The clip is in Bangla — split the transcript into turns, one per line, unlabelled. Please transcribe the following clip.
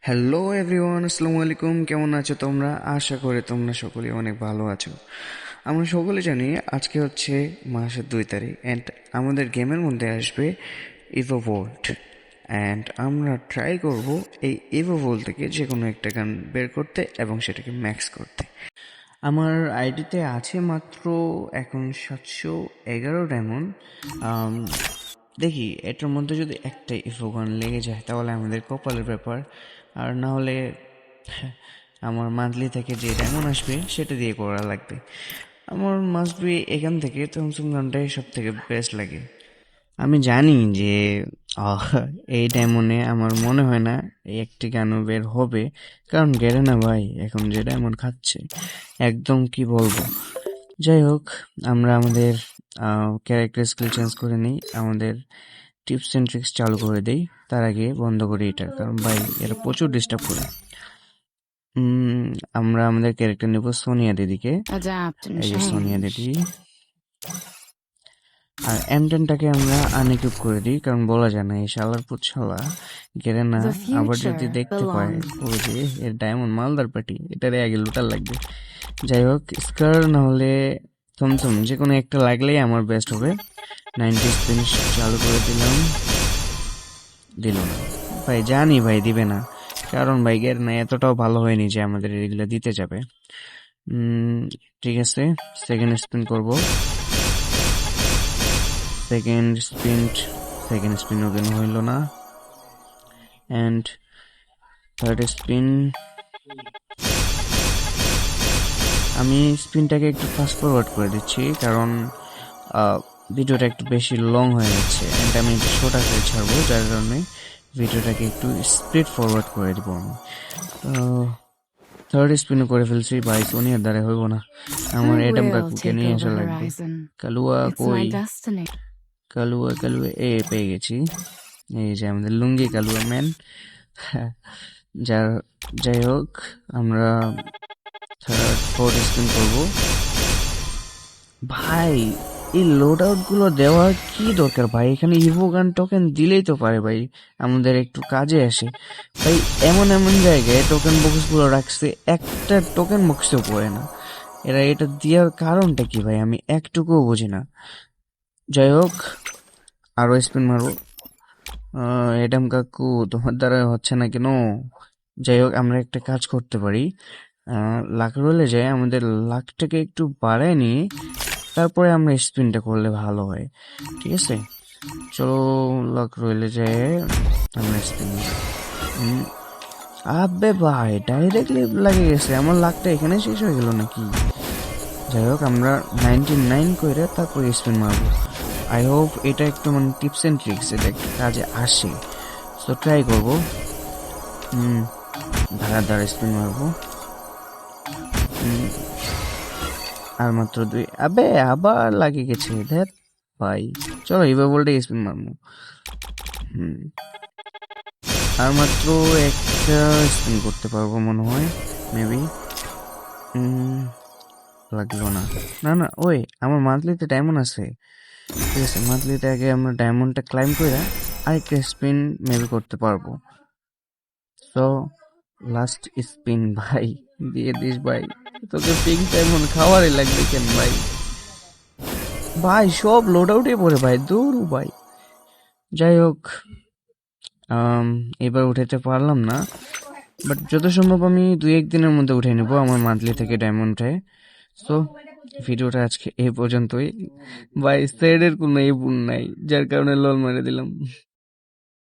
হ্যালো এভরিওয়ান, আসসালামু আলাইকুম। কেমন আছো তোমরা? আশা করি তোমরা সকলেই অনেক ভালো আছো। আমরা সকলে জানি আজকে হচ্ছে মাসের 2 তারিখ অ্যান্ড আমাদের গেমের মধ্যে আসবে ইভো ভোল্ট। অ্যান্ড আমরা ট্রাই করব এই ইভো ভোল্ট থেকে যে কোনো একটা গান বের করতে এবং সেটাকে ম্যাক্স করতে। আমার আইডিতে আছে মাত্র এখন 711 ডায়মন্ড। দেখি এটার মধ্যে যদি একটা ইভো গান লেগে যায় তাহলে আমাদের কপালের ব্যাপার, আর না হলে আমার মান্থলি থেকে যে ডায়মন্ড আসবে সেটা দিয়ে করা লাগবে। আমার মাস্ট বি এখান থেকে থমসন গানটাই সব থেকে বেস্ট লাগে। আমি জানি যে আহ, এই ডায়মন্ডে আমার মনে হয় না এই একটি গানও বের হবে, কারণ গেরে না ভাই এখন যে ডায়মন্ড খাচ্ছে একদম কি বলবো। যাই হোক, আমরা আমাদের ক্যারেক্টার স্কিল চেঞ্জ করে নিই, আমাদের টিপস অ্যান্ড ট্রিক্স চালু করে দিই। তার আগে বন্ধ করি এটা, কারণ ভাই এরা প্রচুর ডিস্টার্ব করে। আমরা আমাদের ক্যারেক্টার নেব সোনিয়া দিদিকে।
Adapt and
এই যে সোনিয়া
change.
দিদি। আর M10টাকে আমরা আনইকুইপ করে দিই, কারণ বলা যায় না এই শালার পুত শালা গেরে না
The
আবার যদি
future
দেখতে পায়
belongs.
ওই যে এর ডায়মন্ড মালদার পার্টি, এটারে আগে লুটার লাগবে। যাই হোক, স্কার না হলে থমথম যে কোনো একটা লাগলেই আমার বেস্ট হবে। 90 স্পিন চালু করে দিলাম, দিল না ভাই, জানি ভাই দিবে না, কারণ ভাই গের না এতটাও ভালো হয়নি যে আমাদের এগুলো দিতে যাবে। ঠিক আছে, সেকেন্ড স্পিন করব। সেকেন্ড স্পিন, সেকেন্ড স্পিনও কেন হইল না। And third spin. আমি স্পিনটাকে একটু ফাস্ট ফরওয়ার্ড করে দিচ্ছি, কারণ ভিডিওটা একটু বেশি লং হয়ে যাচ্ছে অ্যান্ড আমি একটু শর্ট আকারে ছাড়বো, যার কারণে ভিডিওটাকে একটু স্পিড ফরওয়ার্ড করে দিব আমি। থার্ড স্পিনও করে ফেলছি ভাই, সোনিয়ার দ্বারা হইব না, আমার
I
অ্যাডাম
will
কাকুকে
take
নিয়ে
over
আসা লাগবে।
Horizon.
কালুয়া
It's
কই?
my destiny.
কালুয়া কালুয়া পেয়ে গেছি। এই যে আমাদের লুঙ্গি কালুয়া ম্যান। যার যাই হোক, আমরা থার্ড ফোর্থ স্পিন করবো। ভাই এই লোড আউট গুলো দেওয়ার কি দরকার ভাই? এখানে ইভো গান টোকেন দিলেই তো পারে ভাই, আমাদের একটু কাজে আসে ভাই। এমন এমন জায়গায় টোকেন বক্স গুলো রাখছে, একটা টোকেন বক্সেও পড়ে না। এরা এটা দেওয়ার কারণটা কি ভাই, আমি একটুকুও বুঝি না। যাই হোক, আরো স্পিন মারবো। এডাম কাকু তোমার দ্বারা হচ্ছে না কেন? যাই হোক, আমরা একটা কাজ করতে পারি, লাক রোলে যাই, আমাদের লাকটাকে একটু বাড়ায় নিয়ে তারপরে আমরা স্পিনটা করলে ভালো হয়। ঠিক আছে, চলো লাক রোলে যাই, আমরা স্পিন। আবে ভাই ডাইরেক্টলি লাগে গেছে, আমার লাকটা এখানে শেষ হয়ে গেল নাকি? যাই হোক, আমরা 99 করে তারপর স্পিন মারবো। আই হোপ এটা একটু মানে টিপস অ্যান্ড ট্রিক্স, এটা একটু কাজে আসে, তো ট্রাই করবো। ধারার স্পিন মারবো। আর মাত্র 2, আবে আবার লাগে গেছে ধ্যাত ভাই। চলো এবার বলতে স্পিন মারবো। আর মাত্র একটা স্পিন করতে পারবো মনে হয়, মেবি। লাগলো না, না না, ওই আমার মান্থলিতে ডায়মন্ড আছে। ঠিক আছে, মান্থলিতে আগে আমরা ডায়মন্ডটা ক্লাইম করে আরেকটা স্পিন মেবি করতে পারবো। তো লাস্ট স্পিন ভাই, দিয়ে দিস ভাই, তোকে পিঙ্ক ডায়মন্ড খাওয়ারই লাগবে কেন ভাই? ভাই সব লোড আউটে পড়ে ভাই, দূর ভাই। যাই হোক, এবার উঠাতে পারলাম না, বাট যত সম্ভব আমি 2-1 দিনের মধ্যে উঠে নেবো আমার মান্থলি থেকে ডায়মন্ডে। সো ভিডিওটা আজকে এই পর্যন্তই ভাই, সেডের কোনো এই নাই, যার কারণে লল মেরে দিলাম।